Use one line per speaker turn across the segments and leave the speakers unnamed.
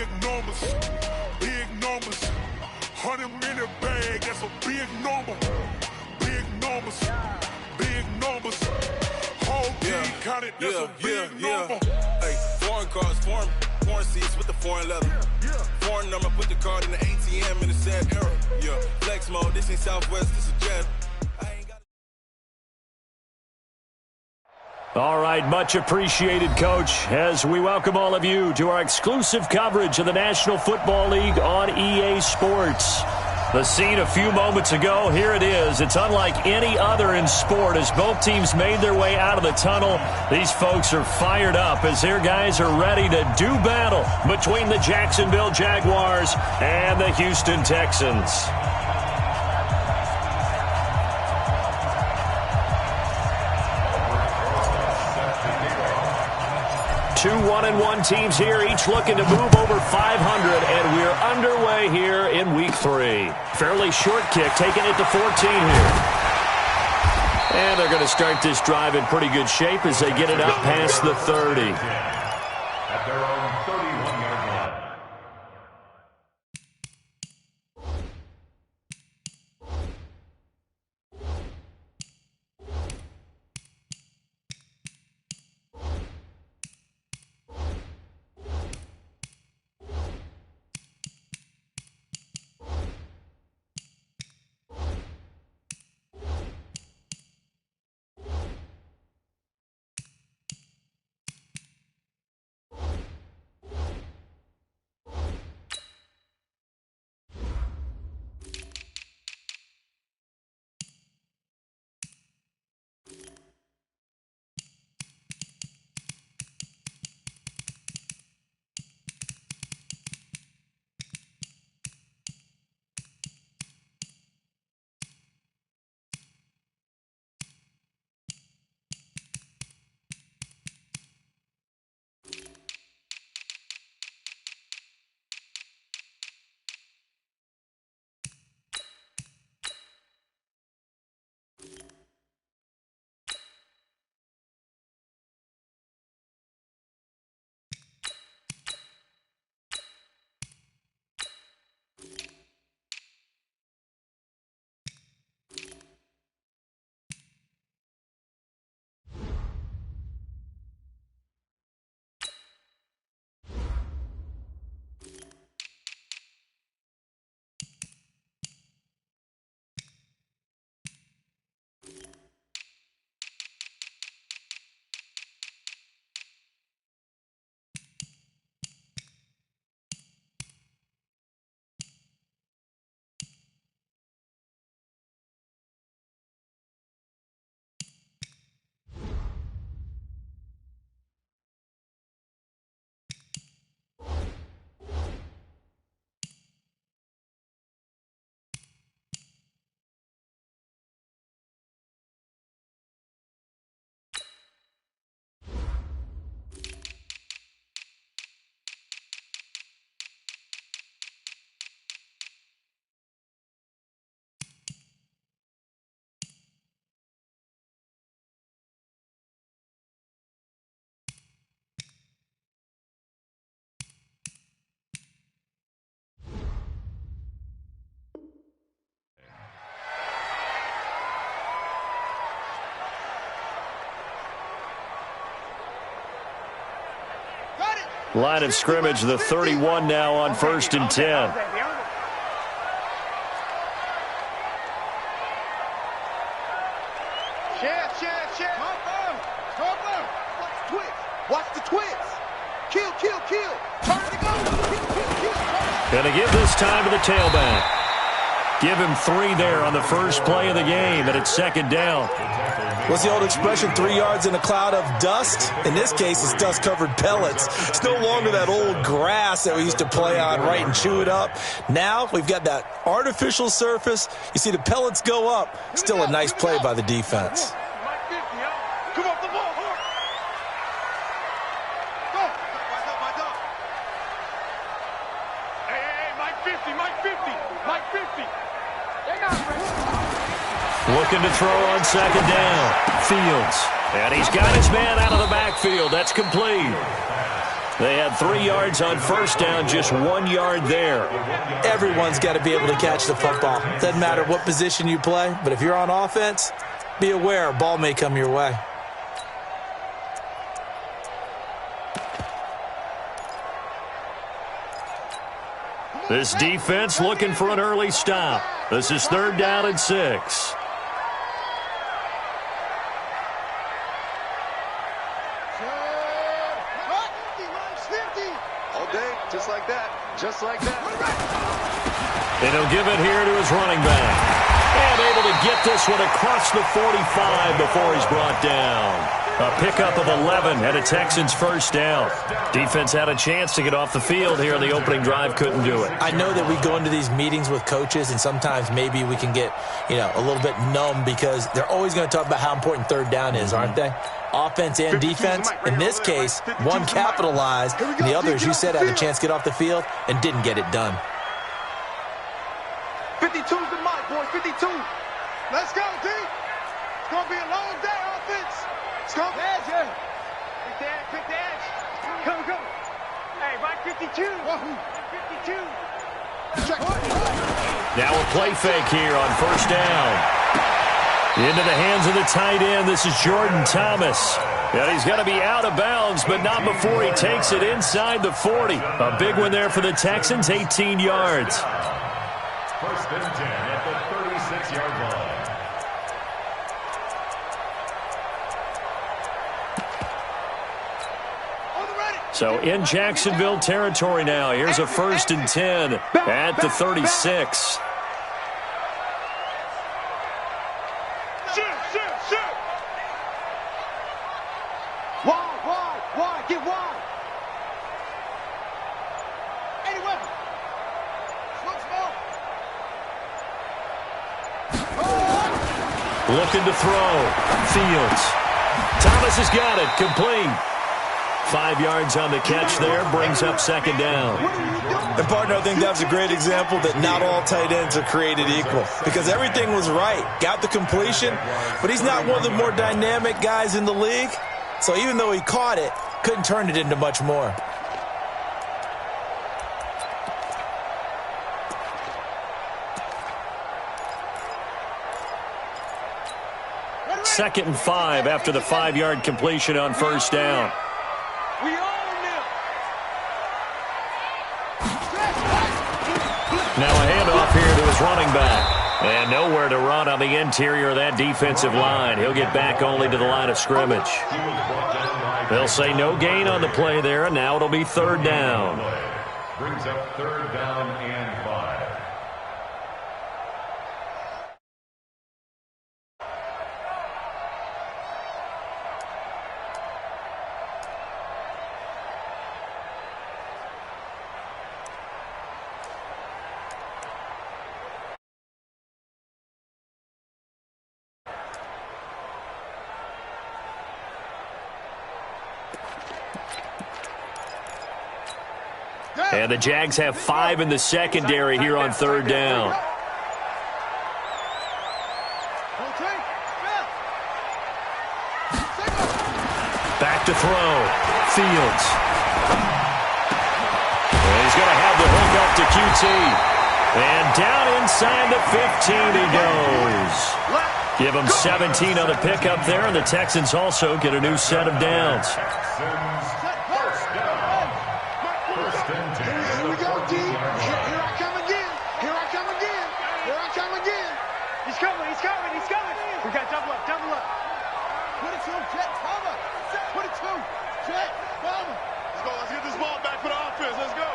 big numbers, big numbers. 100-minute bag, that's a big number. Big numbers, big numbers. Whole team counted, that's a big number.
Hey, foreign cars, foreign seats with the foreign leather. Foreign number, put the card in the ATM in the sad era. Yeah, flex mode, this ain't Southwest, this is Jet.
All right, much appreciated, Coach, as we welcome all of you to our exclusive coverage of the National Football League on EA Sports. The scene a few moments ago, here it is. It's unlike any other in sport as both teams made their way out of the tunnel. These folks are fired up as their guys are ready to do battle between the Jacksonville Jaguars and the Houston Texans. Two 1-1 teams here, each looking to move over 500, and we're underway here in Week 3. Fairly short kick, taking it to 14 here. And they're going to start this drive in pretty good shape as they get it up past the 30.
At their own 31-yard line.
Line of scrimmage, the 31 now on 1st and 10.
Watch the twist. Kill. Turn to go.
Gonna give this time to the tailback. Give him 3 there on the first play of the game, and it's 2nd down.
What's the old expression, 3 yards in a cloud of dust? In this case, it's dust-covered pellets. It's no longer that old grass that we used to play on, right, and chew it up. Now we've got that artificial surface. You see the pellets go up. Still a nice play by the defense.
Come off the ball, go. Hey, Mike 50. They're not ready.
Looking to throw on 2nd down. Fields. And he's got his man out of the backfield. That's complete. They had 3 yards on first down, just 1 yard there.
Everyone's got to be able to catch the football. Doesn't matter what position you play, but if you're on offense, be aware a ball may come your way.
This defense looking for an early stop. This is 3rd down and 6.
All day, just like that. Just like that.
And he'll give it here to his running back. And able to get this one across the 45 before he's brought down. A pickup of 11 and a Texans first down. Defense had a chance to get off the field here in the opening drive, couldn't do it.
I know that we go into these meetings with coaches, and sometimes maybe we can get, a little bit numb because they're always going to talk about how important 3rd down is, aren't they? Offense and defense. In this case, one capitalized, and the other, as you said, had a chance to get off the field and didn't get it done.
52's the mic, boys. 52. Let's go, D. It's going to be a long day, offense. Let's go. Edge. Pick the edge. Come. Hey, right 52. 52.
Now a play fake here on first down. Into the hands of the tight end. This is Jordan Thomas. Yeah, he's going to be out of bounds, but not before he takes it inside the 40. A big one there for the Texans, 18 yards.
1st and 10 at the 36-yard line.
So in Jacksonville territory now. Here's a 1st and 10 at the 36.
Shoot. Wide. Get wide. Any weapon. Small.
Looking to throw. Fields. Thomas has got it. Complete. 5 yards on the catch there. Brings up 2nd down.
And, partner, I think that was a great example that not all tight ends are created equal because everything was right. Got the completion, but he's not one of the more dynamic guys in the league. So even though he caught it, couldn't turn it into much more.
Second and 5 after the 5-yard completion on first down.
We own them.
Now a handoff here to his running back. And nowhere to run on the interior of that defensive line. He'll get back only to the line of scrimmage. They'll say no gain on the play there, and now it'll be 3rd down.
Brings up 3rd down and 5.
And the Jags have 5 in the secondary here on 3rd down. Back to throw. Fields. And he's going to have the hook up to QT. And down inside the 15 he goes. Give him 17 on the pickup there, and the Texans also get a new set of downs.
He's coming. We got double up. 22, Jet, Palmer. 22, Jet, Palmer. Let's get this ball back for the offense. Let's go.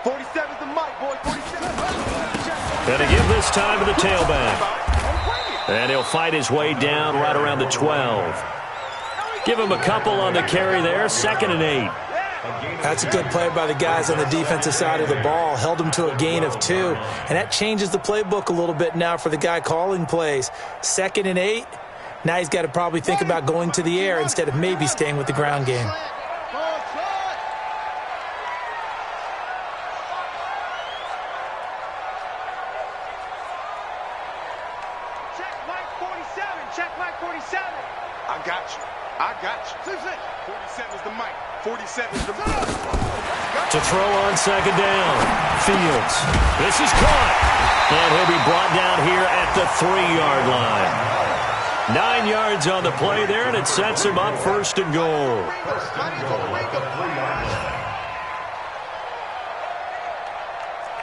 47's the mic, boy. 47.
Going to give this time to the tailback. And he'll fight his way down right around the 12. Give him a couple on the carry there. 2nd and 8.
That's a good play by the guys on the defensive side of the ball. Held them to a gain of 2. And that changes the playbook a little bit now for the guy calling plays. 2nd and 8. Now he's got to probably think about going to the air instead of maybe staying with the ground game.
Check Mike 47. I got you. 47's the mic. 47.
To throw on second down. Fields. This is caught. And he'll be brought down here at the 3-yard line. 9 yards on the play there, and it sets him up first and goal.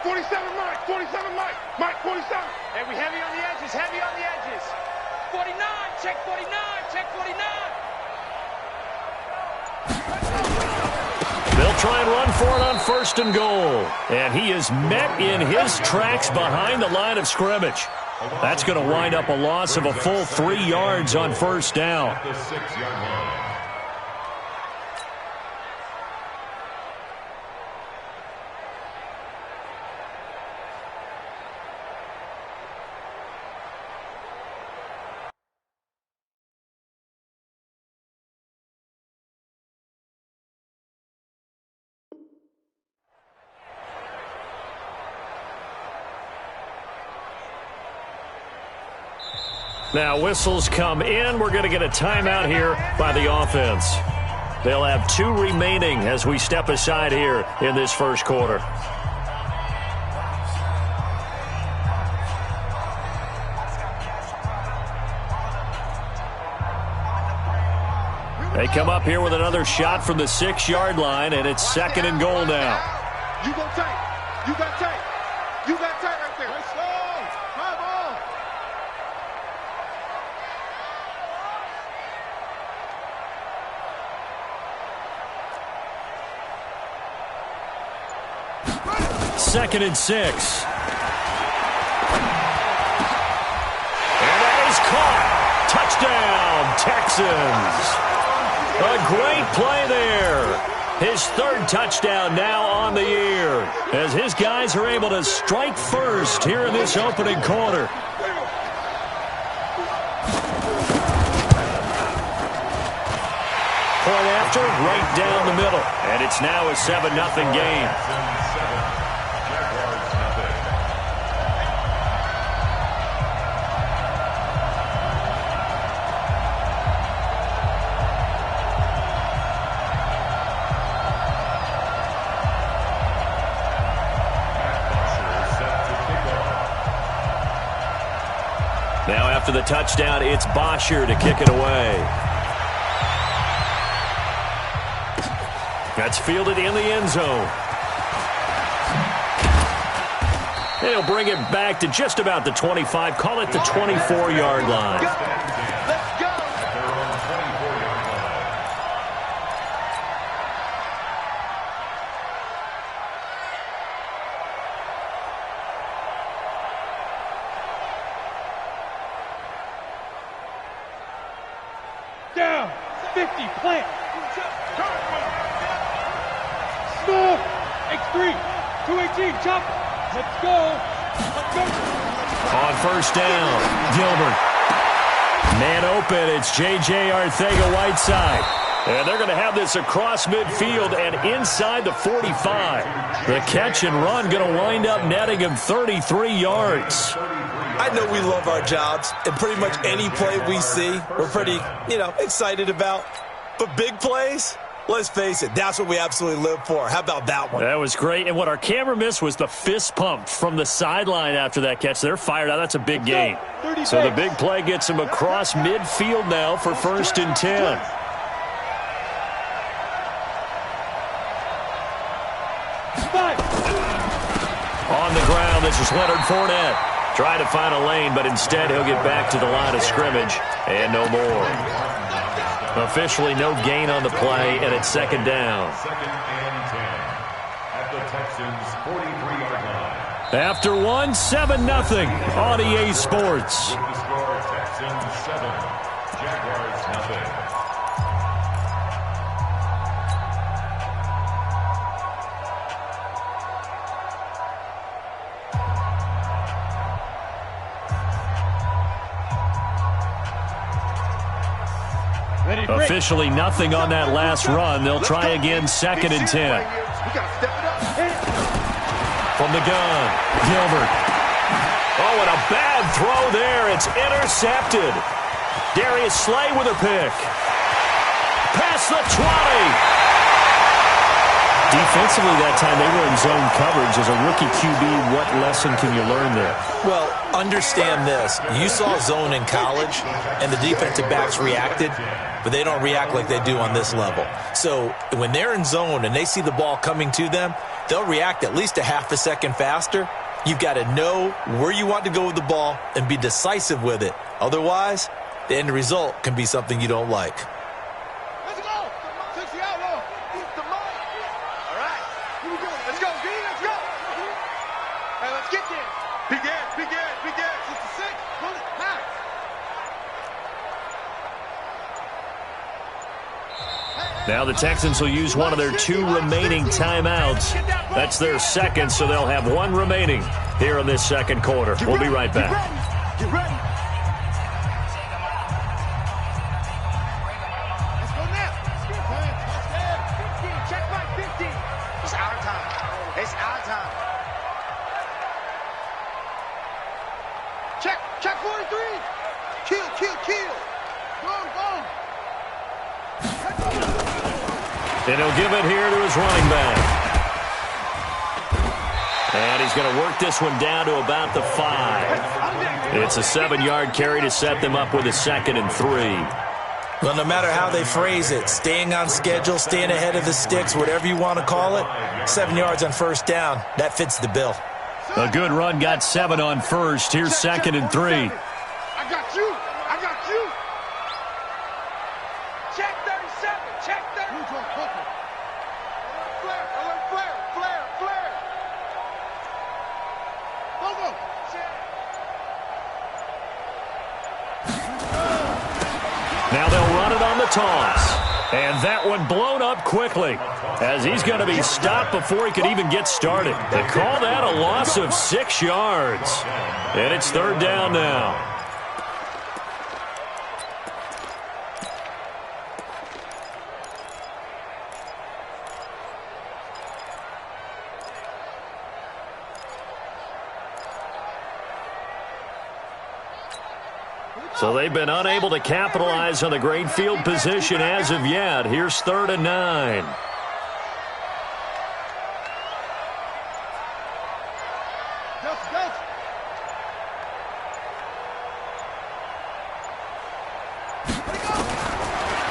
47, Mike. 47, Mike. Mike, 47. Hey, we heavy on the edges. Heavy on the edges. 49. Check 49. Check 49.
They'll try and run for it on first and goal. And he is met in his tracks behind the line of scrimmage. That's going to wind up a loss of a full 3 yards on first down.
The 6-yard line.
Now whistles come in. We're going to get a timeout here by the offense. They'll have 2 remaining as we step aside here in this first quarter. They come up here with another shot from the 6-yard line, and it's second and goal now.
You go tight. You got tight. You got tight right there. Let's go. Come on.
Second and 6. And that is caught. Touchdown, Texans. A great play there. His 3rd touchdown now on the year as his guys are able to strike first here in this opening quarter. Point after, right down the middle. And it's now a 7-0 game. Now after the touchdown, it's Bosher to kick it away. That's fielded in the end zone. And he'll bring it back to just about the 25. Call it the 24-yard line.
Let's go.
They're on the 24-yard line.
Down. 50. Plant. Small. X3. 218. Chop. Let's go. Let's go.
On first down, Gilbert. Man open, it's J.J. Arcega-Whiteside. And they're going to have this across midfield and inside the 45. The catch and run going to wind up netting him 33 yards.
I know we love our jobs, and pretty much any play we see, we're pretty, excited about. But big plays, let's face it, that's what we absolutely live for. How about that one?
That was great. And what our camera missed was the fist pump from the sideline after that catch. They're fired out. That's a big gain. So the big play gets him across midfield now for first and 10. On the ground, this is Leonard Fournette. Trying to find a lane, but instead he'll get back to the line of scrimmage and no more. Officially no gain on the play, and it's second down.
Second and 10 at the Texans' 43-yard line.
After 7-0 on EA Sports.
With the score, Texans 7, Jaguars 0.
Officially nothing on that last run. They'll try again, second and 10. From the gun, Gilbert. Oh, and a bad throw there. It's intercepted. Darius Slay with a pick. Past the 20. Defensively that time, they were in zone coverage. As a rookie QB, what lesson can you learn there?
Well, understand this. You saw zone in college, and the defensive backs reacted, but they don't react like they do on this level. So when they're in zone and they see the ball coming to them, they'll react at least a half a second faster. You've got to know where you want to go with the ball and be decisive with it. Otherwise, the end result can be something you don't like.
Let's go. 60 outlaw. All right. Let's go, D. Let's go. Hey, let's get there. Big ass, big ass, big ass. 66. Pull it. High.
Now the Texans will use one of their 2 remaining timeouts. That's their second, so they'll have 1 remaining here in this second quarter. We'll be right back.
Get ready. Let's go now. Check by 50. It's our time. It's our time. Check 43. Kill. Go.
And he'll give it here to his running back. And he's going to work this one down to about the 5. It's a 7-yard carry to set them up with a 2nd and 3.
Well, no matter how they phrase it, staying on schedule, staying ahead of the sticks, whatever you want to call it, 7 yards on first down, that fits the bill.
A good run got 7 on first. Here's 2nd and 3.
I got you. Check 37. Check 30. Flare. Go.
Now they'll run it on the toss. And that one blown up quickly as he's going to be stopped before he could even get started. They call that a loss of 6 yards. And it's 3rd down now. So they've been unable to capitalize on the great field position as of yet. Here's 3rd and 9.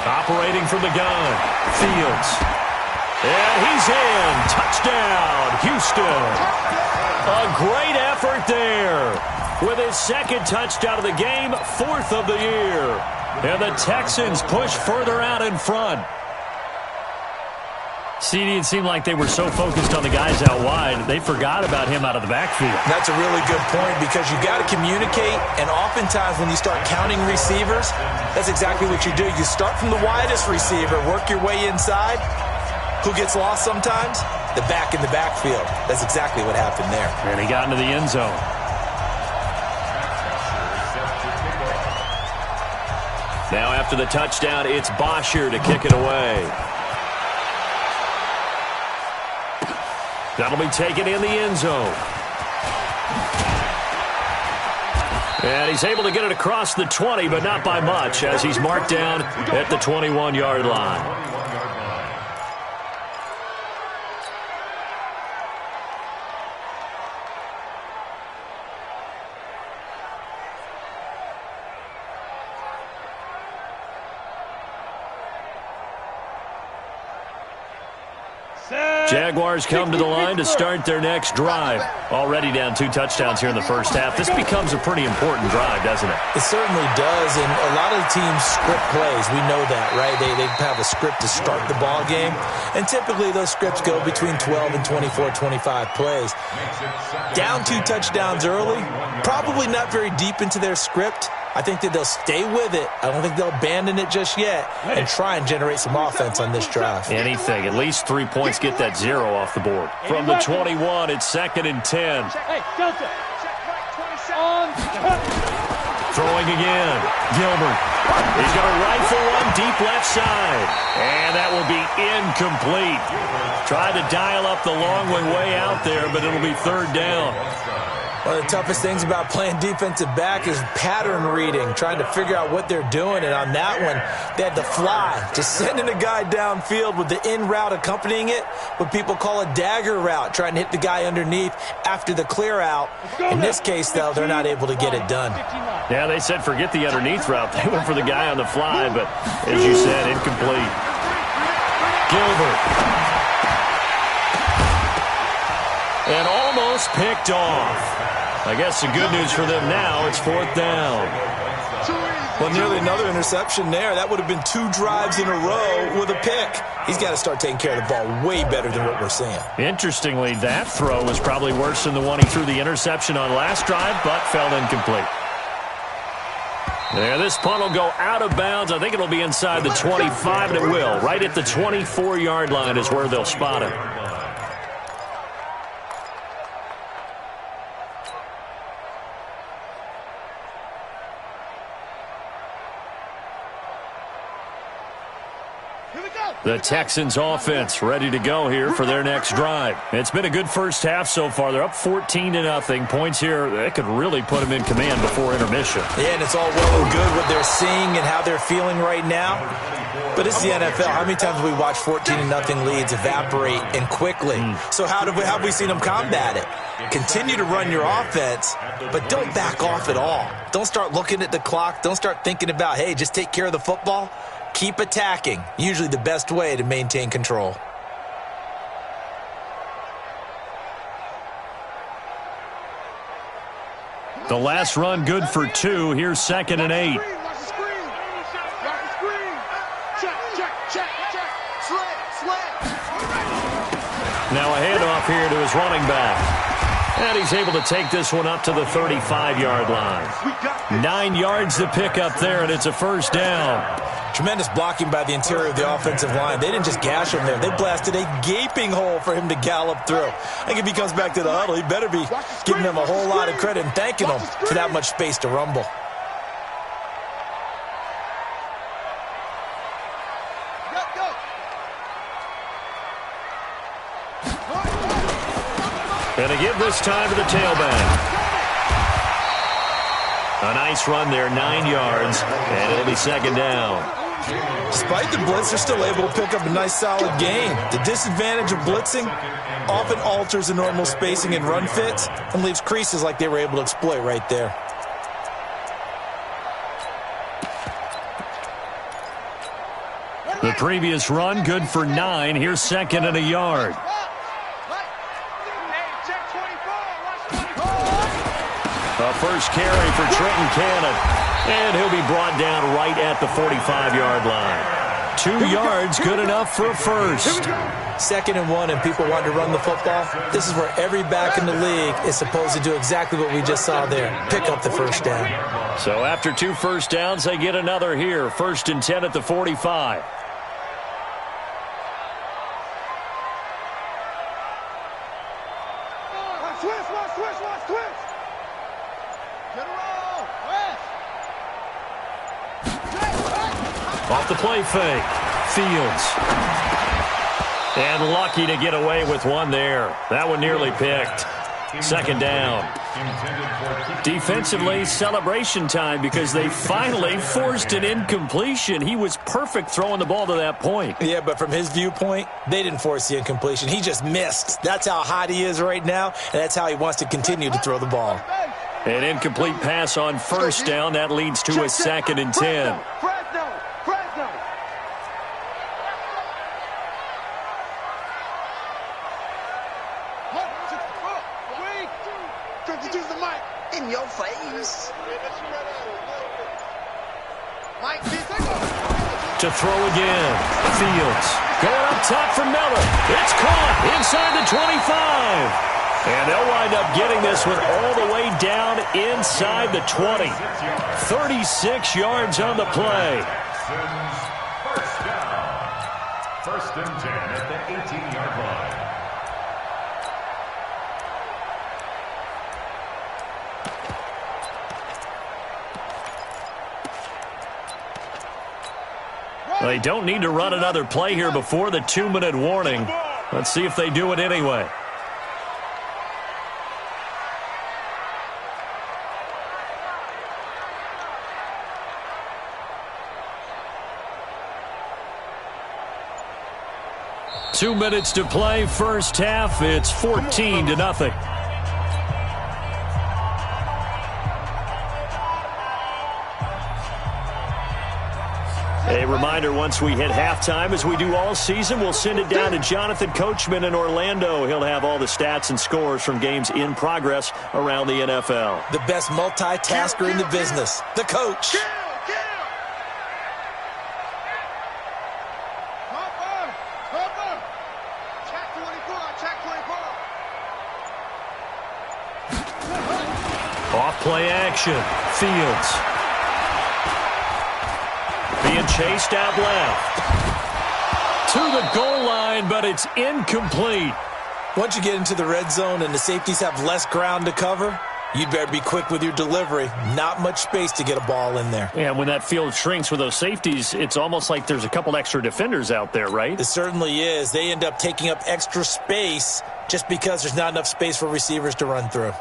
Operating from the gun, Fields. And he's in. Touchdown, Houston. A great effort there. With his 2nd touchdown of the game, 4th of the year. And the Texans push further out in front. CD, it seemed like they were so focused on the guys out wide, they forgot about him out of the backfield.
That's a really good point because you got to communicate, and oftentimes when you start counting receivers, that's exactly what you do. You start from the widest receiver, work your way inside. Who gets lost sometimes? The back in the backfield. That's exactly what happened there.
And he got into the end zone. Now after the touchdown, it's Bosher to kick it away. That'll be taken in the end zone. And he's able to get it across the 20, but not by much, as he's marked down at the 21-yard line. Jaguars come to the line to start their next drive. Already down 2 touchdowns here in the first half. This becomes a pretty important drive, doesn't it?
It certainly does, and a lot of the teams script plays. We know that, right? They have a script to start the ball game, and typically those scripts go between 12 and 24, 25 plays. Down 2 touchdowns early, probably not very deep into their script. I think that they'll stay with it. I don't think they'll abandon it just yet and try and generate some offense on this drive.
Anything. At least 3 points, get that 0 off the board. From the 21, it's 2nd and 10.
Hey, Delta.
Throwing again. Gilbert. He's going to rifle one deep left side. And that will be incomplete. Tried to dial up the long way out there, but it'll be 3rd down.
One of the toughest things about playing defensive back is pattern reading, trying to figure out what they're doing. And on that one, they had to fly, just sending a guy downfield with the in route accompanying it, what people call a dagger route, trying to hit the guy underneath after the clear out. In this case, though, they're not able to get it done.
Yeah, they said forget the underneath route. They went for the guy on the fly, but as you said, incomplete. Gilbert. And almost picked off. I guess the good news for them now, it's 4th down.
Well, nearly another interception there. That would have been 2 drives in a row with a pick. He's got to start taking care of the ball way better than what we're seeing.
Interestingly, that throw was probably worse than the one he threw the interception on last drive, but fell incomplete. There, this punt will go out of bounds. I think it'll be inside the 25, and it will. Right at the 24-yard line is where they'll spot it. The Texans offense ready to go here for their next drive. It's been a good first half so far. They're up 14-0. Points here, they could really put them in command before intermission.
Yeah, and it's all well and good what they're seeing and how they're feeling right now. But it's the NFL. How many times have we watched 14-0 leads evaporate and quickly? So how have we seen them combat it? Continue to run your offense, but don't back off at all. Don't start looking at the clock. Don't start thinking about, hey, just take care of the football. Keep attacking. Usually the best way to maintain control.
The last run good for 2. Here's 2nd and 8. Now a handoff here to his running back. And he's able to take this one up to the 35-yard line. 9 yards to pick up there, and it's a 1st down.
Tremendous blocking by the interior of the offensive line. They didn't just gash him there. They blasted a gaping hole for him to gallop through. I think if he comes back to the huddle, he better be giving them a whole lot of credit and thanking them for that much space to rumble.
And to give this time to the tailback. A nice run there, 9 yards, and it'll be 2nd down.
Despite the blitz, they're still able to pick up a nice solid gain. The disadvantage of blitzing often alters the normal spacing and run fits and leaves creases like they were able to exploit right there.
The previous run good for 9. Here's 2nd and a yard. A first carry for Trenton Cannon. And he'll be brought down right at the 45-yard line. 2 yards, good enough for a first.
2nd and 1, and people want to run the football. This is where every back in the league is supposed to do exactly what we just saw there. Pick up the 1st down.
So after 2 first downs, they get another here. 1st and 10 at the 45. Off the play fake. Fields. And lucky to get away with one there. That one nearly picked. 2nd down. Defensively, celebration time because they finally forced an incompletion. He was perfect throwing the ball to that point.
Yeah, but from his viewpoint, they didn't force the incompletion. He just missed. That's how hot he is right now, and that's how he wants to continue to throw the ball.
An incomplete pass on 1st down. That leads to a 2nd and 10.
In your face.
To throw again. Fields. Going up top for Miller. It's caught inside the 25. And they'll wind up getting this one all the way down inside the 20. 36 yards on the play.
1st down. 1st and 10 at the 18-yard line.
They don't need to run another play here before the 2-minute warning. Let's see if they do it anyway. 2 minutes to play, first half. It's 14-0. A reminder, once we hit halftime, as we do all season, we'll send it down to Jonathan Coachman in Orlando. He'll have all the stats and scores from games in progress around the NFL.
The best multitasker in the business, the coach.
Off play action. Fields. Being chased out left. To the goal line, but it's incomplete.
Once you get into the red zone and the safeties have less ground to cover, you'd better be quick with your delivery. Not much space to get a ball in there.
And when that field shrinks with those safeties, it's almost like there's a couple extra defenders out there, right?
It certainly is. They end up taking up extra space just because there's not enough space for receivers to run through.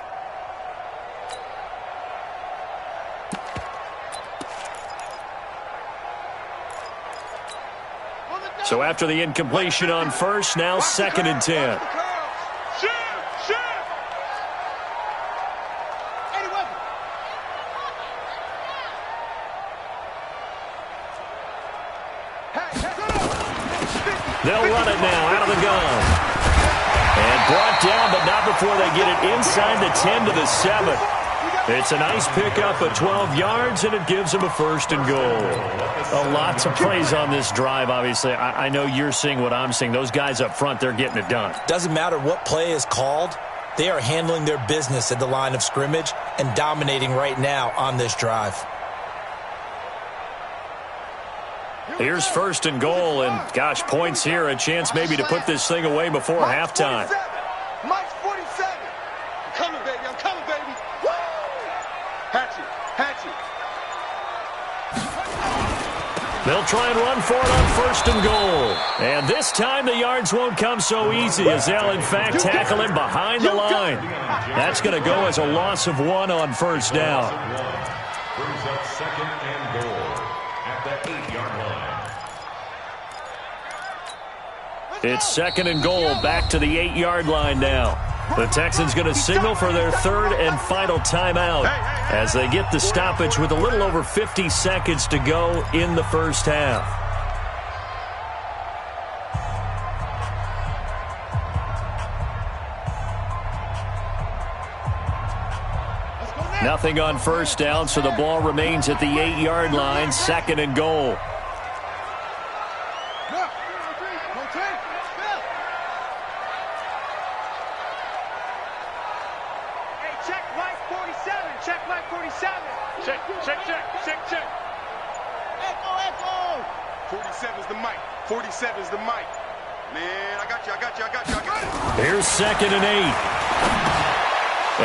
So after the incompletion on first, now 2nd and 10. They'll run it now out of the gun. And brought down, but not before they get it inside the 10 to the 7. It's a nice pickup of 12 yards, and it gives them a 1st and goal. A lot to praise on this drive, obviously. I know you're seeing what I'm seeing. Those guys up front, they're getting it done.
Doesn't matter what play is called. They are handling their business at the line of scrimmage and dominating right now on this drive.
Here's 1st and goal, and gosh, points here. A chance maybe to put this thing away before halftime.
Mike's 47. I'm coming, baby. I'm coming, baby. Woo! Hatchet.
They'll try and run for it on 1st and goal. And this time the yards won't come so easy, as they'll, in fact, tackle him behind the line. That's going to go as a loss of 1 on 1st down.
Brings up 2nd and goal at the 8-yard line.
It's 2nd and goal, back to the 8-yard line now. The Texans going to signal for their 3rd and final timeout as they get the stoppage with a little over 50 seconds to go in the first half. Nothing on 1st down, so the ball remains at the 8-yard line, 2nd and goal.
Check. Echo. 47's the mic. 47's the mic. Man, I got you.
Here's 2nd and 8.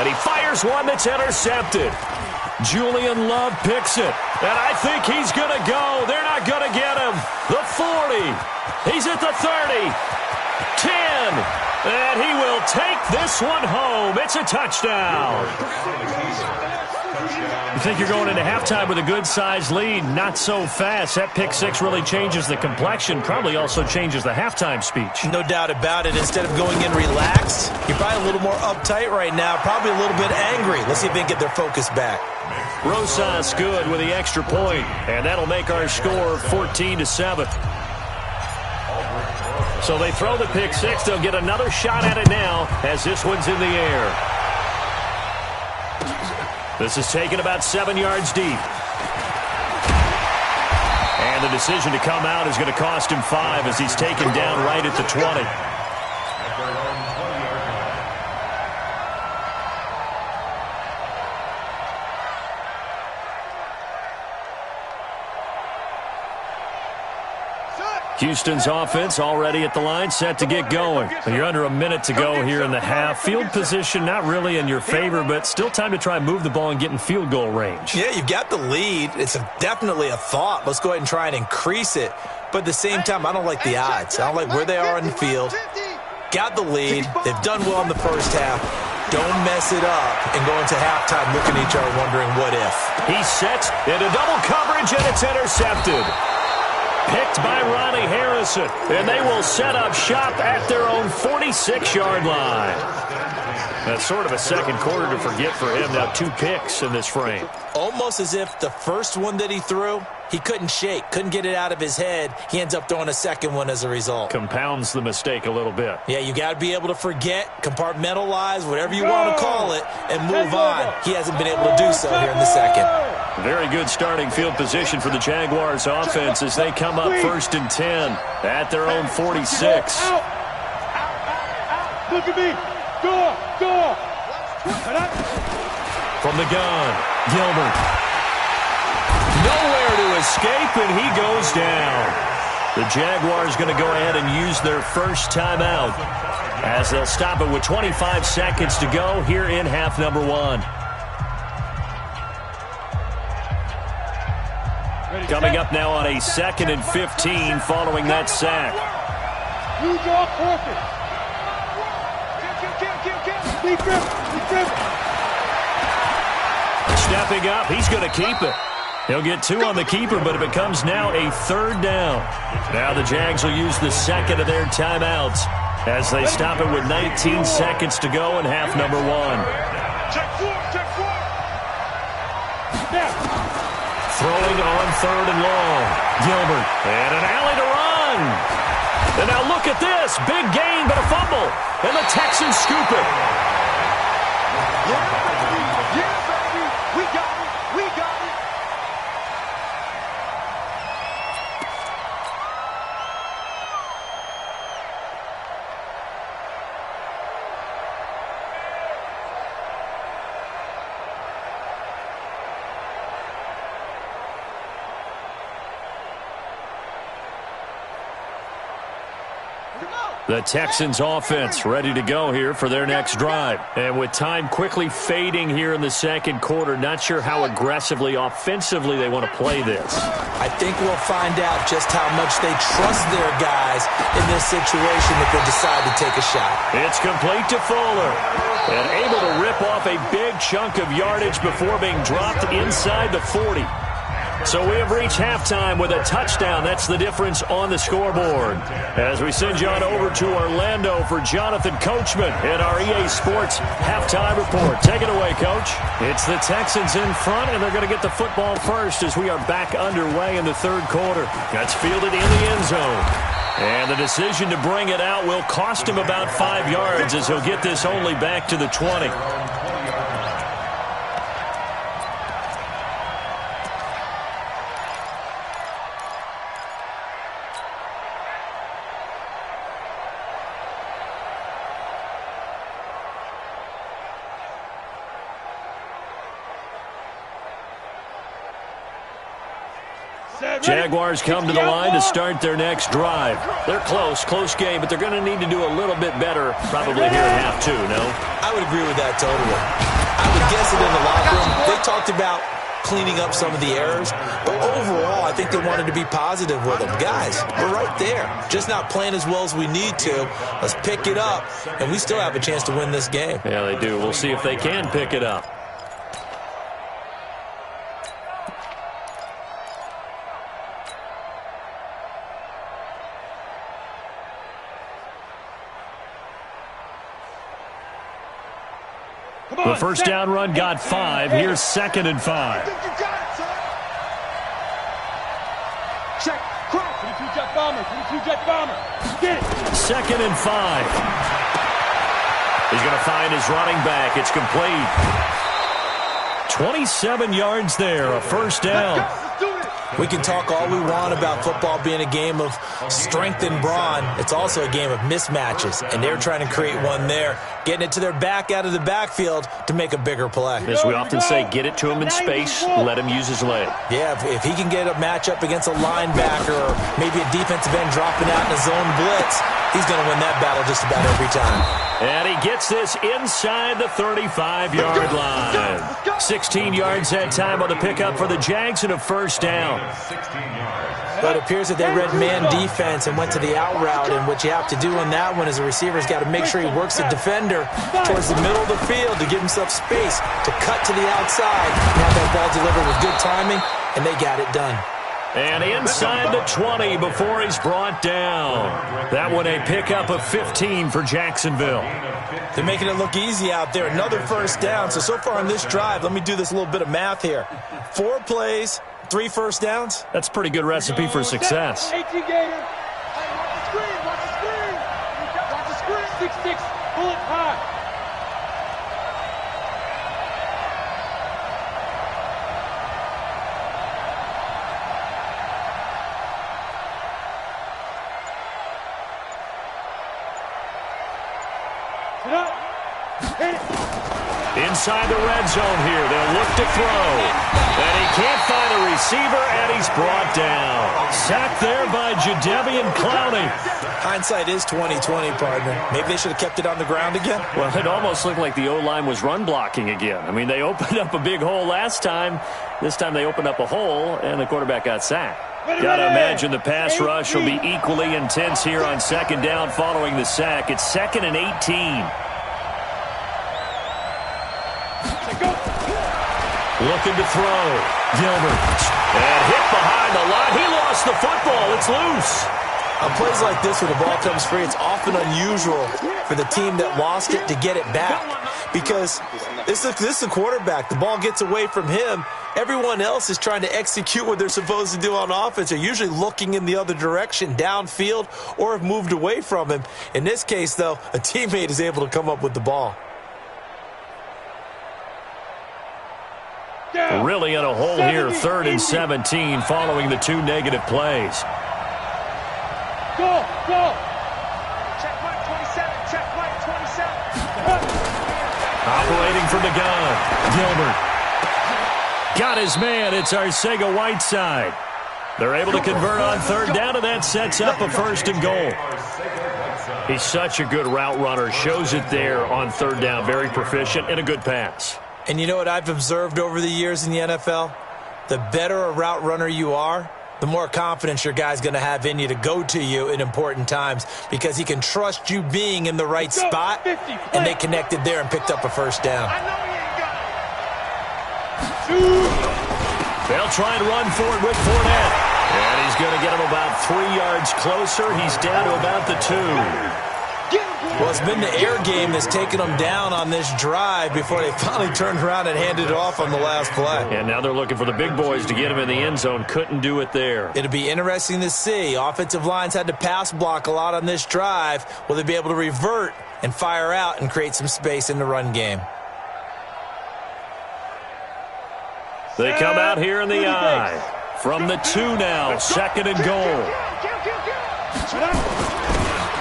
And he fires one that's intercepted. Julian Love picks it. And I think he's going to go. They're not going to get him. The 40. He's at the 30. 10. And he will take this one home. It's a touchdown. You think you're going into halftime with a good-sized lead. Not so fast. That pick 6 really changes the complexion. Probably also changes the halftime speech.
No doubt about it. Instead of going in relaxed, you're probably a little more uptight right now. Probably a little bit angry. Let's see if they can get their focus back.
Rosas good with the extra point. And that'll make our score 14-7. So they throw the pick 6. They'll get another shot at it now as this one's in the air. This is taken about 7 yards deep. And the decision to come out is going to cost him 5 as he's taken down right at the 20. Houston's offense already at the line, set to get going. You're under a minute to go here in the half. Field position not really in your favor, but still time to try and move the ball and get in field goal range.
Yeah, you've got the lead. It's definitely a thought. Let's go ahead and try and increase it. But at the same time, I don't like the odds. I don't like where they are in the field. Got the lead. They've done well in the first half. Don't mess it up and go into halftime looking at each other wondering what if.
He sets into double coverage, and it's intercepted. picked by Ronnie Harrison. And they will set up shop at their own 46-yard line. That's sort of a second quarter to forget for him. Now 2 picks in this frame.
Almost as if the first one that he threw, he couldn't shake, couldn't get it out of his head. He ends up throwing a second one as a result.
Compounds the mistake a little bit.
Yeah, you got to be able to forget, compartmentalize, whatever you want to call it, and move on. He hasn't been able to do so here in the second.
Very good starting field position for the Jaguars offense as they come up 1st and 10 at their own 46.
Look at me. Door.
From the gun, Gilbert. Nowhere to escape, and he goes down. The Jaguars going to go ahead and use their first timeout as they'll stop it with 25 seconds to go here in half number 1. Coming up now on a 2nd and 15 following that sack.
Use your forces. Be driven.
Stepping up, he's going to keep it. He'll get 2 on the keeper, but it becomes now a 3rd down. Now the Jags will use the second of their timeouts as they stop it with 19 seconds to go in half number 1.
Check 4.
Throwing on 3rd and long. Gilbert. And an alley to run. And now look at this. Big gain, but a fumble. And the Texans scoop it.
Yeah, baby. We got it.
The Texans offense ready to go here for their next drive. And with time quickly fading here in the second quarter, not sure how aggressively, offensively they want to play this.
I think we'll find out just how much they trust their guys in this situation if they decide to take a shot.
It's complete to Fuller. And able to rip off a big chunk of yardage before being dropped inside the 40. So we have reached halftime with a touchdown. That's the difference on the scoreboard. As we send you on over to Orlando for Jonathan Coachman in our EA Sports halftime report. Take it away, Coach. It's the Texans in front, and they're going to get the football first as we are back underway in the 3rd quarter. That's fielded in the end zone. And the decision to bring it out will cost him about 5 yards as he'll get this only back to the 20. Jaguars come to the line to start their next drive. They're close game, but they're going to need to do a little bit better probably here in half 2, no?
I would agree with that totally. I would guess that in the locker room, they talked about cleaning up some of the errors, but overall, I think they wanted to be positive with them. Guys, we're right there. Just not playing as well as we need to. Let's pick it up, and we still have a chance to win this game.
Yeah, they do. We'll see if they can pick it up. The first down run got 5. Here's 2nd and 5.
Check. Cross. 22 jet bomber. Get it.
2nd and 5. He's going to find his running back. It's complete. 27 yards there, a first down.
Let's do this.
We can talk all we want about football being a game of strength and brawn. It's also a game of mismatches, and they're trying to create one there, getting it to their back out of the backfield to make a bigger play.
As we often say, get it to him in space, let him use his leg.
Yeah, if he can get a matchup against a linebacker or maybe a defensive end dropping out in a zone blitz, he's going to win that battle just about every time.
And he gets this inside the 35-yard line. 16 yards that time on the pickup for the Jags and a first down.
But it appears that they read man defense and went to the out route, and what you have to do on that one is a receiver's got to make sure he works the defender towards the middle of the field to give himself space to cut to the outside and have that ball delivered with good timing, and they got it done.
And inside the 20 before he's brought down. That one a pickup of 15 for Jacksonville.
They're making it look easy out there. Another first down. So far on this drive, let me do this little bit of math here. 4 plays, 3 first downs.
That's a pretty good recipe for success.
18 Gator. Hey, watch the screen. Watch the screen. Watch the screen. 6-6. Bullet high.
Inside the red zone here, they'll look to throw. And he can't find a receiver, and he's brought down. Sacked there by Jadeveon Clowney.
Hindsight is 20/20, partner. Maybe they should have kept it on the ground again.
Well, it almost looked like the O-line was run blocking again. I mean, they opened up a big hole last time. This time they opened up a hole, and the quarterback got sacked. Got to imagine the pass rush will be equally intense here on second down following the sack. It's 2nd and 18. Looking to throw. Gilbert. And hit behind the line. He lost the football. It's loose.
On plays like this where the ball comes free, it's often unusual for the team that lost it to get it back. Because this is the quarterback. The ball gets away from him. Everyone else is trying to execute what they're supposed to do on offense. They're usually looking in the other direction, downfield, or have moved away from him. In this case, though, a teammate is able to come up with the ball.
Really in a hole here, 3rd and 17 following the 2 negative plays.
Go! Check point 27. Check point 27.
Operating from the gun. Gilbert. Got his man. It's Arcega-Whiteside. They're able to convert on 3rd down, and that sets up a 1st and goal. He's such a good route runner. Shows it there on 3rd down. Very proficient and a good pass.
And you know what I've observed over the years in the NFL? The better a route runner you are, the more confidence your guy's going to have in you to go to you in important times because he can trust you being in the right spot, and they connected there and picked up a 1st down.
They'll try and run for it with Fournette. And he's going to get him about 3 yards closer. He's down to about the 2.
Well, it's been the air game that's taken them down on this drive before they finally turned around and handed it off on the last play.
And now they're looking for the big boys to get him in the end zone. Couldn't do it there.
It'll be interesting to see. Offensive lines had to pass block a lot on this drive. Will they be able to revert and fire out and create some space in the run game?
They come out here in the I. From the 2 now, 2nd and goal.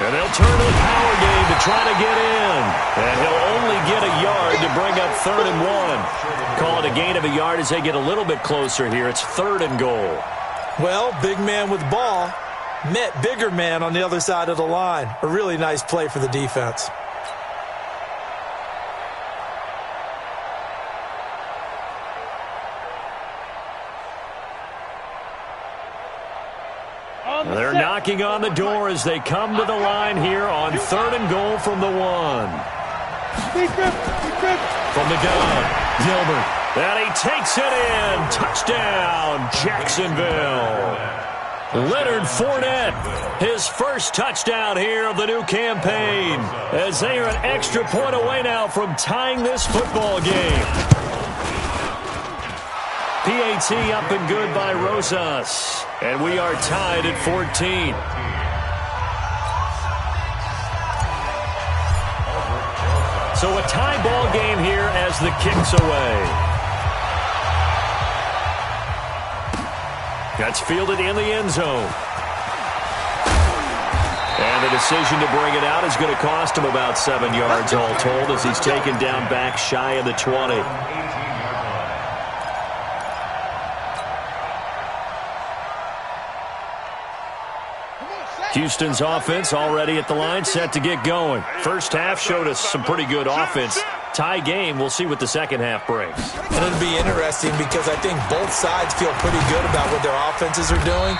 And they'll turn to the power game to try to get in. And he'll only get a yard to bring up 3rd and 1. Call it a gain of a yard as they get a little bit closer here. It's 3rd and goal.
Well, big man with ball met bigger man on the other side of the line. A really nice play for the defense.
They're knocking on the door as they come to the line here on 3rd and goal from the 1. From the gun, Gilbert. And he takes it in. Touchdown, Jacksonville. Leonard Fournette, his first touchdown here of the new campaign, as they are an extra point away now from tying this football game. PAT up and good by Rosas. And we are tied at 14. So a tie ball game here as the kick's away. That's fielded in the end zone. And the decision to bring it out is going to cost him about 7 yards all told as he's taken down back shy of the 20. Houston's offense already at the line, set to get going. First half showed us some pretty good offense. Tie game, we'll see what the second half brings.
And it'll be interesting because I think both sides feel pretty good about what their offenses are doing.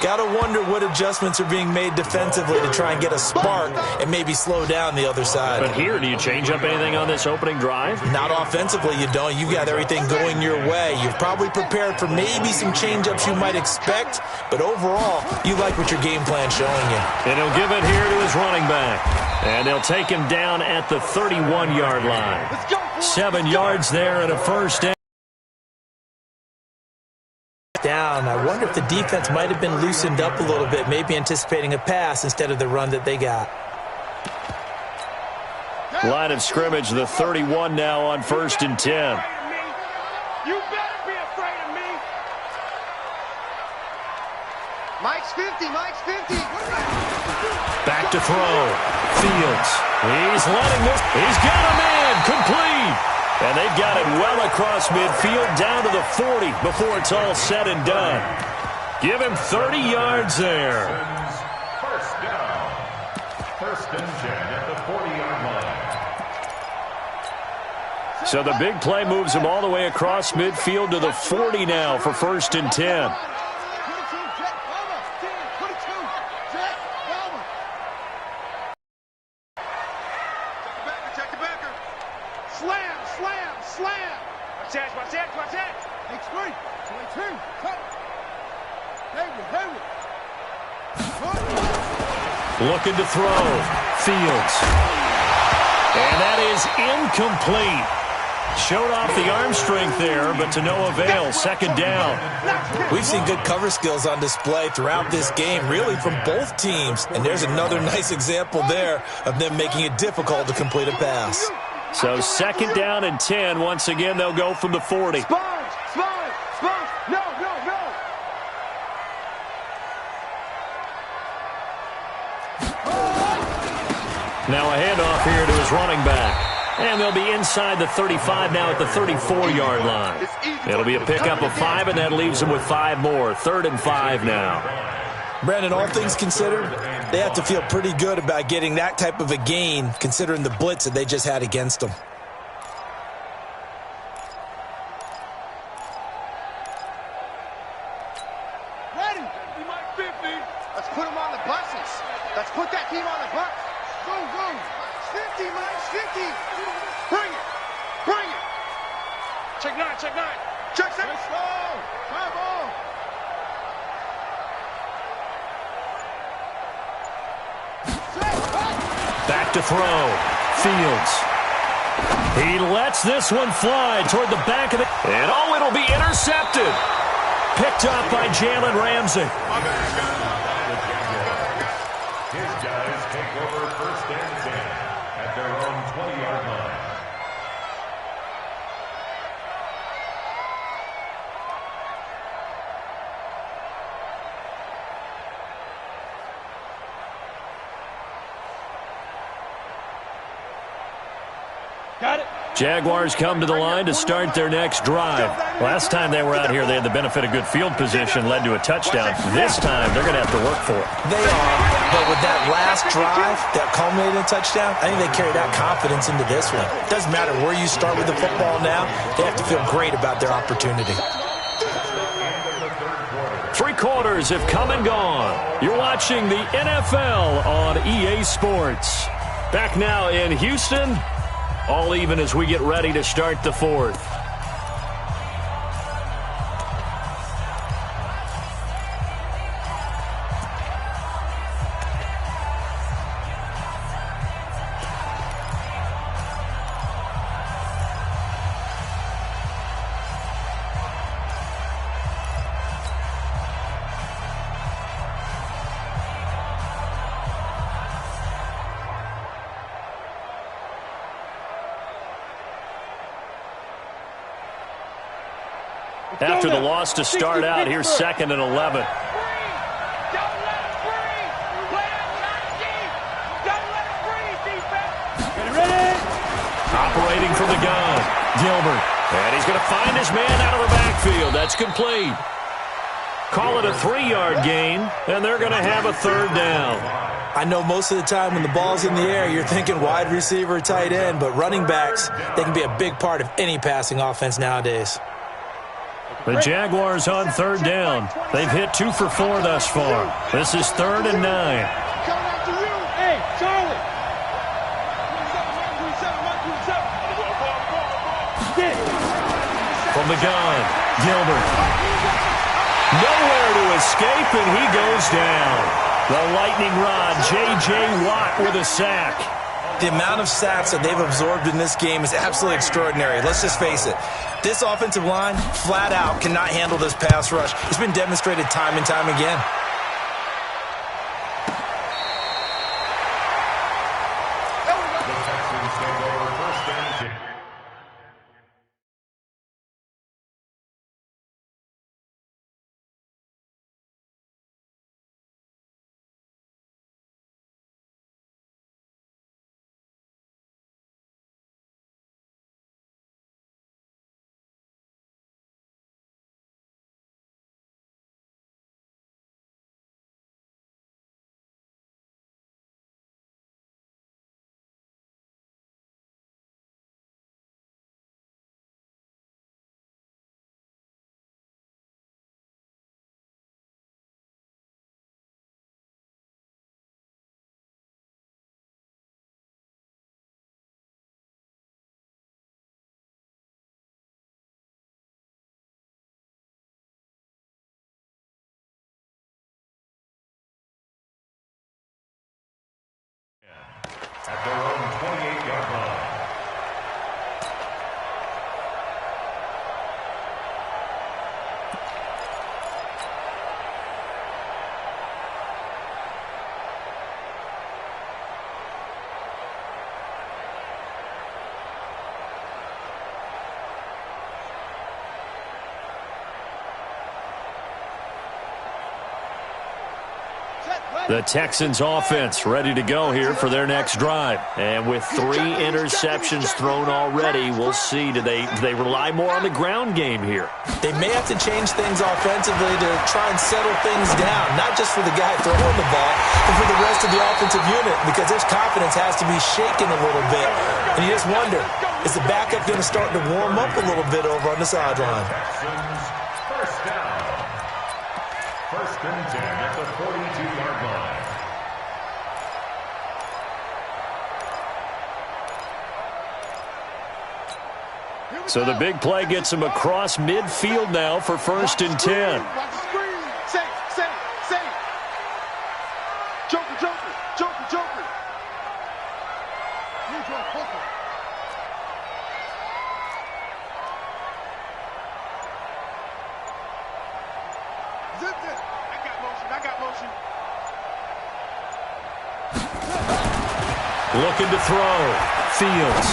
Got to wonder what adjustments are being made defensively to try and get a spark and maybe slow down the other side.
But here, do you change up anything on this opening drive?
Not offensively, you don't. You've got everything going your way. You've probably prepared for maybe some change-ups you might expect, but overall, you like what your game plan's showing you.
And he'll give it here to his running back. And they'll take him down at the 31-yard line. 7 yards there and a first down.
I wonder if the defense might have been loosened up a little bit, maybe anticipating a pass instead of the run that they got.
Line of scrimmage, the 31 now on 1st and 10.
You better be afraid of me. Mike's 50, Mike's 50.
Back to throw. Fields. He's letting this. He's got a man. Complete. And they've got it well across midfield down to the 40 before it's all said and done. Give him 30 yards there.
First down. 1st and 10 at the 40-yard line.
So the big play moves him all the way across midfield to the 40 now for 1st and 10. Looking to throw. Fields. And that is incomplete. Showed off the arm strength there, but to no avail. 2nd down.
We've seen good cover skills on display throughout this game, really from both teams. And there's another nice example there of them making it difficult to complete a pass.
So 2nd down and 10. Once again, they'll go from the 40. Now a handoff here to his running back. And they'll be inside the 35 now at the 34-yard line. It'll be a pickup of 5, and that leaves them with 5 more. 3rd and 5 now.
Brandon, all things considered, they have to feel pretty good about getting that type of a gain, considering the blitz that they just had against them.
Ready? Mike 50. Let's put them on the buses. Let's put that team on the bus. Go, go. 50, Mike, 50. Bring it. Bring it. Check 9, check 9. Check 7. Let's go. Come on.
Back to throw. Fields. He lets this one fly toward the back of the... And oh, it'll be intercepted. Picked up by Jalen Ramsey.
His guys take over 1st and 10 at their own 20-yard line.
Got it.
Jaguars come to the line to start their next drive. Last time they were out here, they had the benefit of good field position, led to a touchdown. This time, they're going to have to work for it.
They are, but with that last drive that culminated in a touchdown, I think they carry that confidence into this one. It doesn't matter where you start with the football now, they have to feel great about their opportunity.
3 quarters have come and gone. You're watching the NFL on EA Sports. Back now in Houston. All even as we get ready to start the 4th. After the loss to start out, here's 2nd and 11. Operating from the gun, Gilbert. And he's going to find his man out of the backfield. That's complete. Call it a 3-yard gain, and they're going to have a 3rd down.
I know most of the time when the ball's in the air, you're thinking wide receiver, tight end, but running backs, they can be a big part of any passing offense nowadays.
The Jaguars on third down. They've hit 2 for 4 thus far. This is 3rd and 9.
Hey, Charlie.
From the gun, Gilbert. Nowhere to escape, and he goes down. The lightning rod, J.J. Watt with a sack.
The amount of sacks that they've absorbed in this game is absolutely extraordinary. Let's just face it. This offensive line, flat out, cannot handle this pass rush. It's been demonstrated time and time again.
At their own 28-yard line.
The Texans offense ready to go here for their next drive. And with 3 interceptions thrown already, we'll see. Do they rely more on the ground game here?
They may have to change things offensively to try and settle things down, not just for the guy throwing the ball, but for the rest of the offensive unit, because their confidence has to be shaken a little bit. And you just wonder, is the backup going to start to warm up a little bit over on the sideline?
Texans, first down. 1st and 10 at the 42-yard line.
So the big play gets him across midfield now for 1st and 10.
Watch the screen. Safe. Joker. Zip it. I got motion.
Looking to throw. Fields.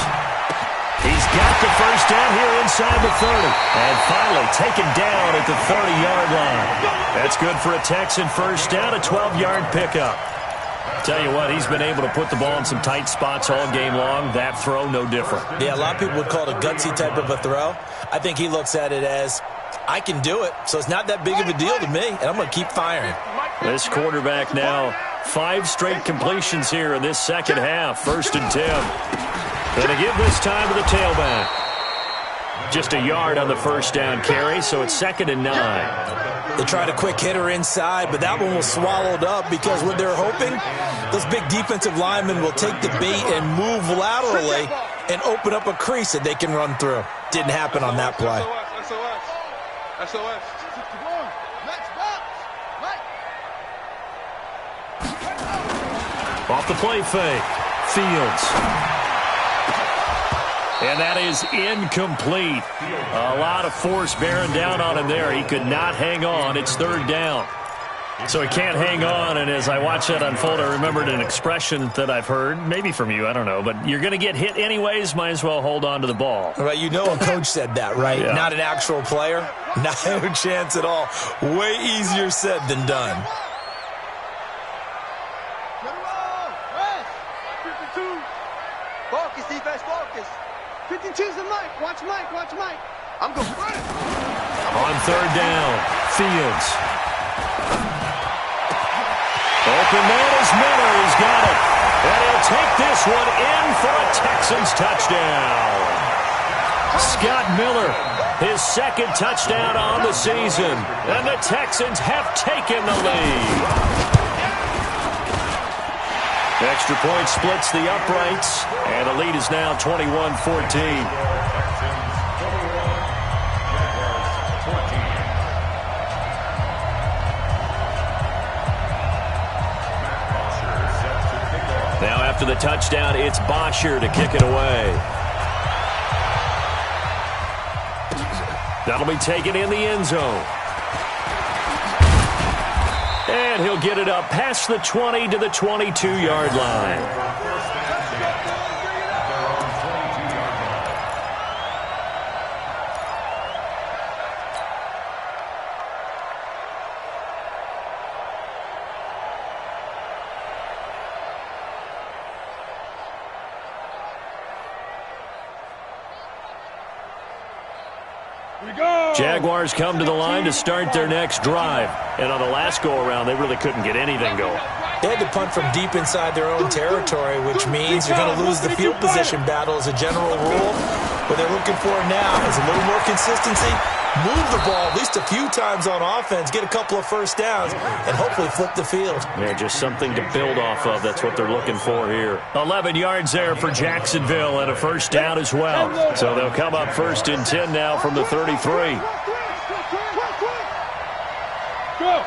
He's got the first down here inside the 30. And finally taken down at the 30-yard line. That's good for a Texan first down, a 12-yard pickup. Tell you what, he's been able to put the ball in some tight spots all game long. That throw, no different.
Yeah, a lot of people would call it a gutsy type of a throw. I think he looks at it as, I can do it, so it's not that big of a deal to me, and I'm going to keep firing.
This quarterback now, 5 straight completions here in this second half. 1st and 10. Going to give this time to the tailback. Just a yard on the first down carry, so it's 2nd and 9.
They tried a quick hitter inside, but that one was swallowed up because what they're hoping, those big defensive linemen will take the bait and move laterally and open up a crease that they can run through. Didn't happen on that play.
SOS.
Off the play fake. Fields. And that is incomplete. A lot of force bearing down on him there. He could not hang on. It's 3rd down. So he can't hang on, and as I watch that unfold, I remembered an expression that I've heard, maybe from you, I don't know, but you're going to get hit anyways, might as well hold on to the ball.
Right, you know a coach said that, right?
Yeah.
Not an actual player. Not a chance at all. Way easier said than done.
52. Focus, defense, focus. 52's the Mike. Watch Mike. I'm going to run it.
On 3rd down, Fields. Open man is Miller. He's got it. And he'll take this one in for a Texans touchdown. Scott Miller, his second touchdown on the season. And the Texans have taken the lead. Extra point splits the uprights, and the lead is now 21-14. Now after the touchdown, it's Bosher to kick it away. That'll be taken in the end zone. And he'll get it up past the 20 to the 22-yard line. Jaguars come to the line to start their next drive. And on the last go-around, they really couldn't get anything going.
They had to punt from deep inside their own territory, which means you're going to lose the field position battle as a general rule. What they're looking for now is a little more consistency, move the ball at least a few times on offense, get a couple of first downs, and hopefully flip the field.
Yeah, just something to build off of. That's what they're looking for here. 11 yards there for Jacksonville and a first down as well. So they'll come up 1st and 10 now from the 33.
Go!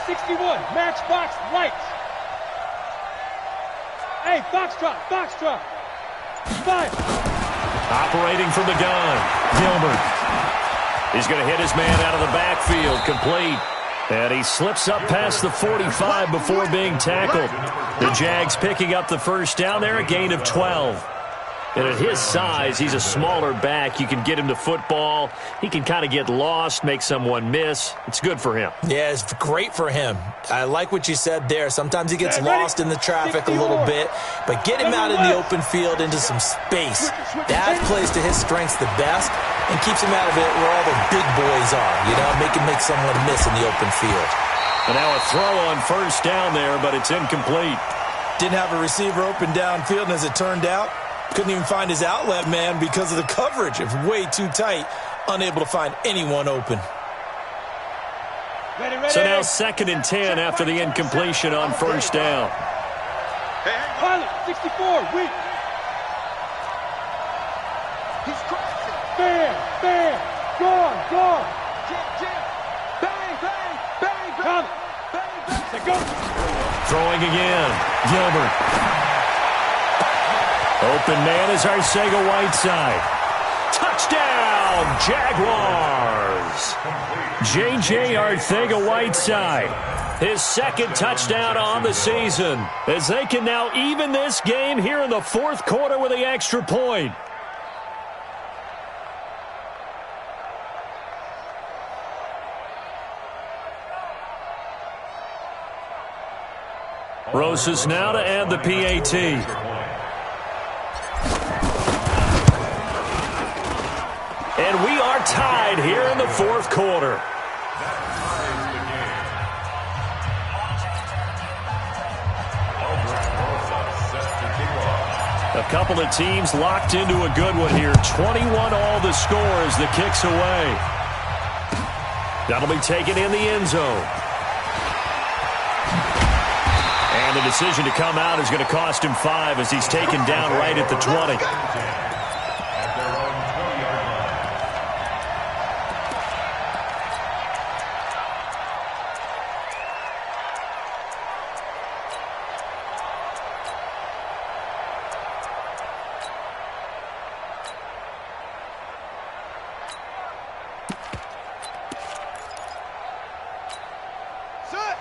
61, matchbox lights. Hey, foxtrot, foxtrot. 5.
Operating from the gun, Gilbert. He's going to hit his man out of the backfield, complete. And he slips up past the 45 before being tackled. The Jags picking up the first down there, a gain of 12. And at his size, he's a smaller back. You can get him to football. He can kind of get lost, make someone miss. It's good for him.
Yeah, it's great for him. I like what you said there. Sometimes he gets lost in the traffic a little bit, but get him out in the open field into some space. That plays to his strengths the best and keeps him out of it where all the big boys are, you know, make someone miss in the open field.
And now a throw on first down there, but it's incomplete.
Didn't have a receiver open downfield, and as it turned out, couldn't even find his outlet man because of the coverage. It was way too tight, unable to find anyone open.
So now 2nd and 10 after the incompletion on first down.
Pilot, 64, weak.
He's crossing.
Bam, bam, gone.
Bang, bang, bang, bang.
Come.
Bang, bang.
Say go.
Throwing again, Gilbert. Open man is Arcega-Whiteside. Touchdown, Jaguars! J.J. Arcega-Whiteside, his 2nd touchdown on the season, as they can now even this game here in the 4th quarter with the extra point. Rosas now to add the PAT. And we are tied here in the 4th quarter. A couple of teams locked into a good one here. 21 all the score as the kick's away. That'll be taken in the end zone. And the decision to come out is going to cost him 5 as he's taken down right at the 20.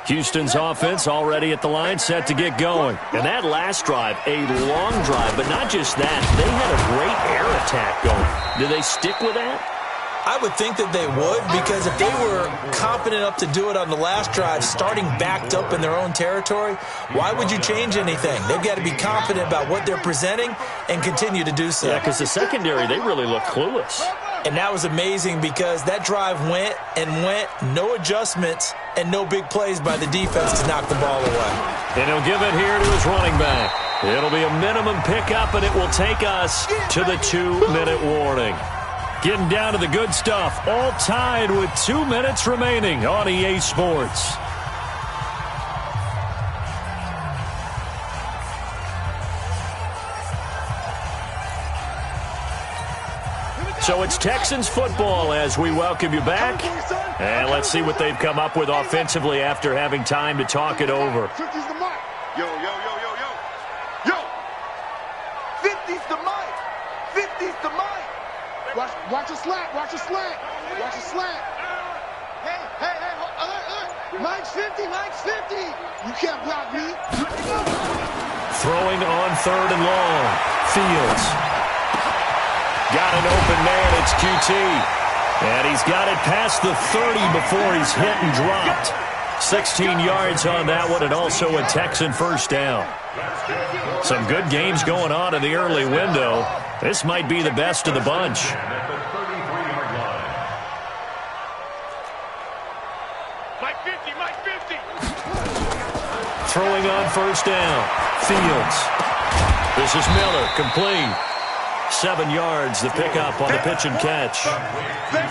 Houston's offense already at the line, set to get going. And that last drive, a long drive, but not just that. They had a great air attack going. Do they stick with that?
I would think that they would, because if they were confident enough to do it on the last drive, starting backed up in their own territory, why would you change anything? They've got to be confident about what they're presenting and continue to do so.
Yeah, because the secondary, they really look clueless.
And that was amazing because that drive went and went, no adjustments, and no big plays by the defense to knock the ball away.
And he'll give it here to his running back. It'll be a minimum pickup, and it will take us to the 2-minute warning. Getting down to the good stuff, all tied with 2 minutes remaining on EA Sports. So it's Texans football as we welcome you back. And let's see what they've come up with offensively after having time to talk it over.
50's the mark. Yo. Yo. 50's the mark. 50's the mark. Watch a slant. Watch a slant. Hey. Mike's 50. You can't block me.
Throwing on 3rd and long. Fields. Got an open man, it's QT. And he's got it past the 30 before he's hit and dropped. 16 yards on that one, and also a Texan first down. Some good games going on in the early window. This might be the best of the bunch.
Mike 50.
Throwing on first down. Fields. This is Miller, complete. 7 yards, the pickup on the pitch and catch.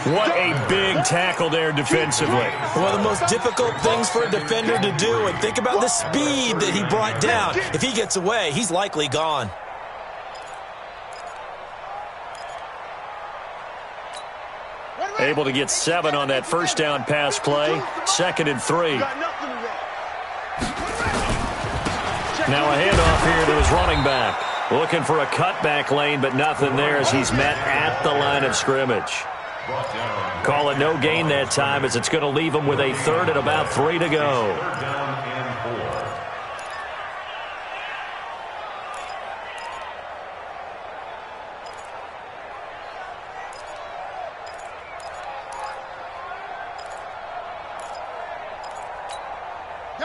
What a big tackle there defensively.
One of the most difficult things for a defender to do, and think about the speed that he brought down. If he gets away, he's likely gone.
Able to get 7 on that first down pass play. 2nd and 3. Now a handoff here to his running back. Looking for a cutback lane, but nothing there as he's met at the line of scrimmage. Call it no gain that time as it's going to leave him with a 3rd and about 3 to go.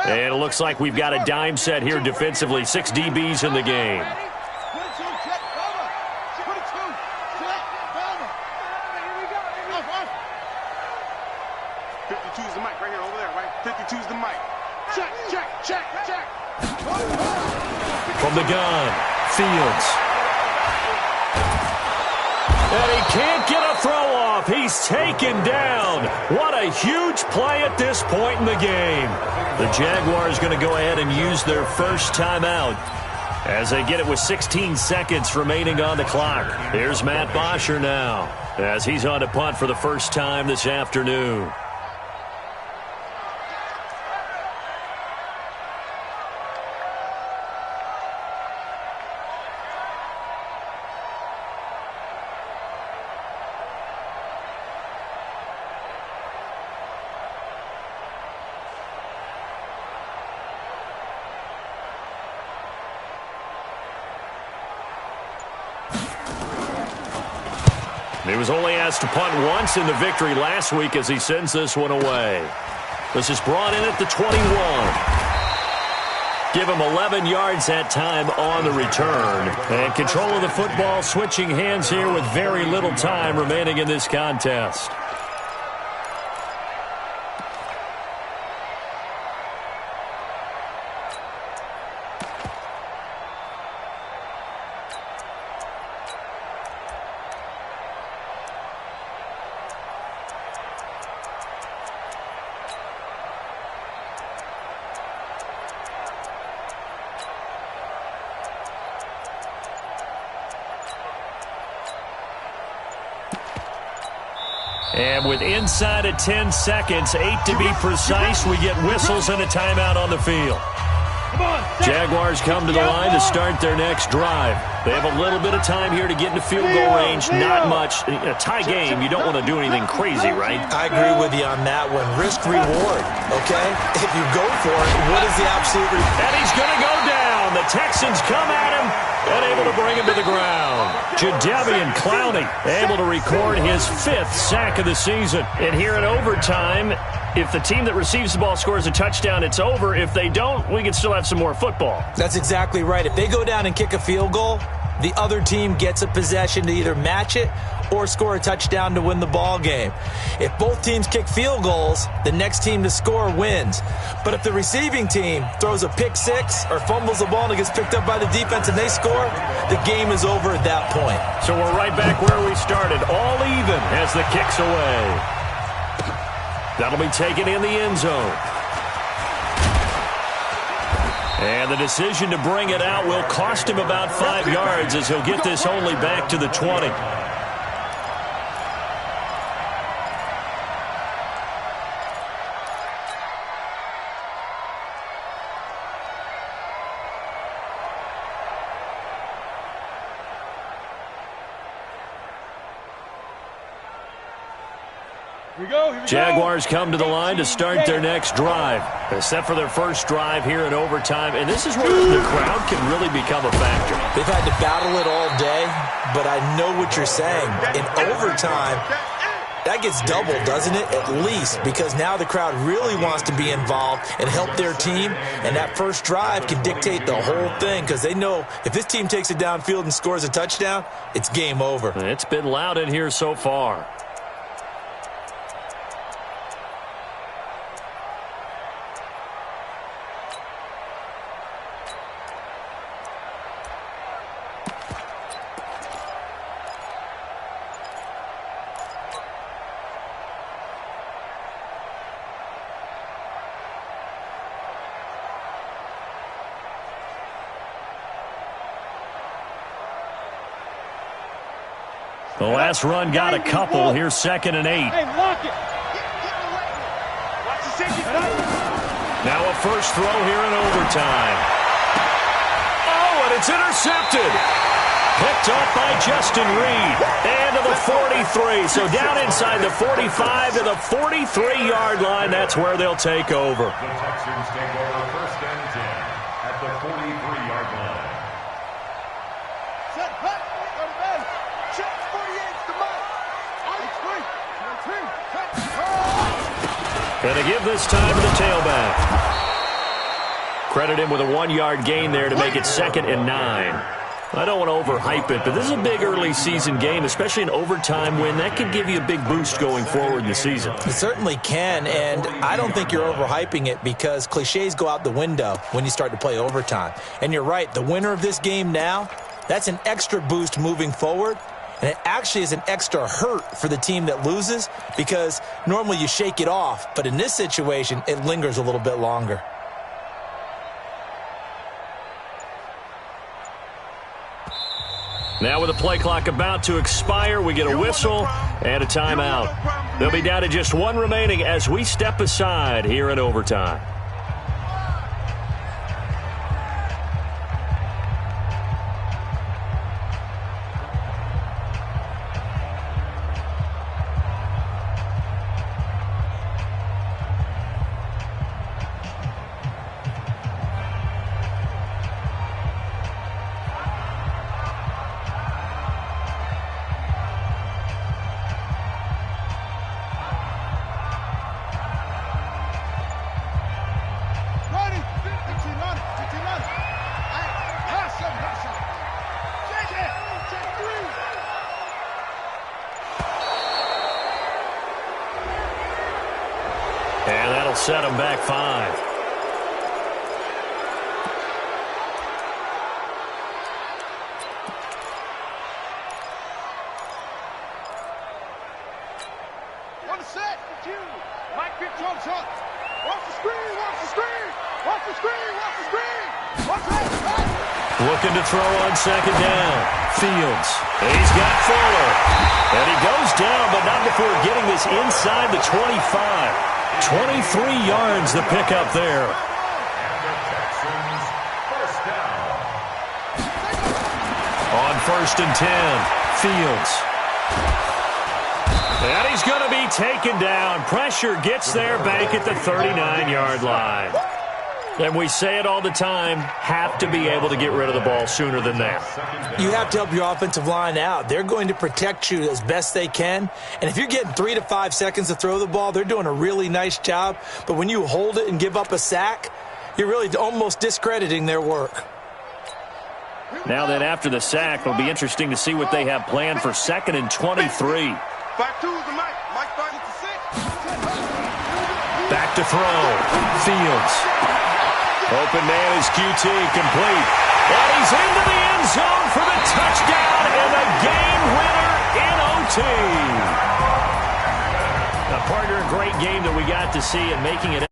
And it looks like we've got a dime set here defensively. 6 DBs in the game.
52's the mic right here, over there, right? 52's the mic. Check.
From the gun, Fields. And he can't get a throw off. He's taken down. What a huge play at this point in the game. The Jaguars going to go ahead and use their first timeout as they get it with 16 seconds remaining on the clock. Here's Matt Bosher now as he's on to punt for the first time this afternoon. He was only asked to punt once in the victory last week as he sends this one away. This is brought in at the 21. Give him 11 yards that time on the return. And control of the football switching hands here with very little time remaining in this contest. And with inside of 10 seconds, 8 to be precise, we get whistles and a timeout on the field. Jaguars come to the line to start their next drive. They have a little bit of time here to get into field goal range. Not much. A tie game, you don't want to do anything crazy, right?
I agree with you on that one. Risk reward, okay? If you go for it, what is the absolute reward?
And he's going to go down. The Texans come at him and able to bring him to the ground. Jadeveon Clowney able to record his 5th sack of the season. And here in overtime, if the team that receives the ball scores a touchdown, it's over. If they don't, we can still have some more football.
That's exactly right. If they go down and kick a field goal, the other team gets a possession to either match it or score a touchdown to win the ball game. If both teams kick field goals, the next team to score wins. But if the receiving team throws a pick six or fumbles the ball and it gets picked up by the defense and they score, the game is over at that point.
So we're right back where we started, all even as the kick's away. That'll be taken in the end zone. And the decision to bring it out will cost him about 5 yards as he'll get this only back to the 20. Jaguars come to the line to start their next drive. They're set for their first drive here in overtime, and this is where the crowd can really become a factor.
They've had to battle it all day, but I know what you're saying. In overtime, that gets doubled, doesn't it? At least, because now the crowd really wants to be involved and help their team, and that first drive can dictate the whole thing because they know if this team takes it downfield and scores a touchdown, it's game over.
It's been loud in here so far. The last run got a couple. Here's 2nd and 8.
Hey, lock it. Watch the safety.
Now a first throw here in overtime. Oh, and it's intercepted. Picked up by Justin Reed. And to the 43. So down inside the 45 to the 43-yard line. That's where they'll take over.
The Texans take over 1st and 10 at the 43-yard line.
Set, back, go to bed. Check 48 to Mike.
Gonna give this time to the tailback. Credit him with a 1-yard gain there to make it 2nd and 9. I don't want to overhype it, but this is a big early season game, especially an overtime win. That could give you a big boost going forward in the season.
It certainly can, and I don't think you're overhyping it because cliches go out the window when you start to play overtime. And you're right, the winner of this game now, that's an extra boost moving forward, and it actually is an extra hurt for the team that loses because normally you shake it off, but in this situation, it lingers a little bit longer.
Now with the play clock about to expire, we get a whistle and a timeout. They'll be down to just one remaining as we step aside here in overtime. And that'll set them back 5.
One set. Mike Pitt jumps up. Watch the screen. Watch the screen. Watch the screen. Watch the screen. Watch that.
Looking to throw on 2nd down. Fields. He's got Fuller. And he goes down, but not before getting this inside the 25. 23 yards the pickup there.
And the Texans first down.
On 1st and 10, Fields. And he's going to be taken down. Pressure gets there back at the 39-yard line. And we say it all the time, have to be able to get rid of the ball sooner than that.
You have to help your offensive line out. They're going to protect you as best they can. And if you're getting 3 to 5 seconds to throw the ball, they're doing a really nice job. But when you hold it and give up a sack, you're really almost discrediting their work.
Now then, after the sack, it'll be interesting to see what they have planned for 2nd and 23.
5-2 is the Mike. Mike starting to sit.
Back to throw. Fields. Open man is QT, complete. And he's into the end zone for the touchdown and the game winner in OT. A partner, a great game that we got to see, and making it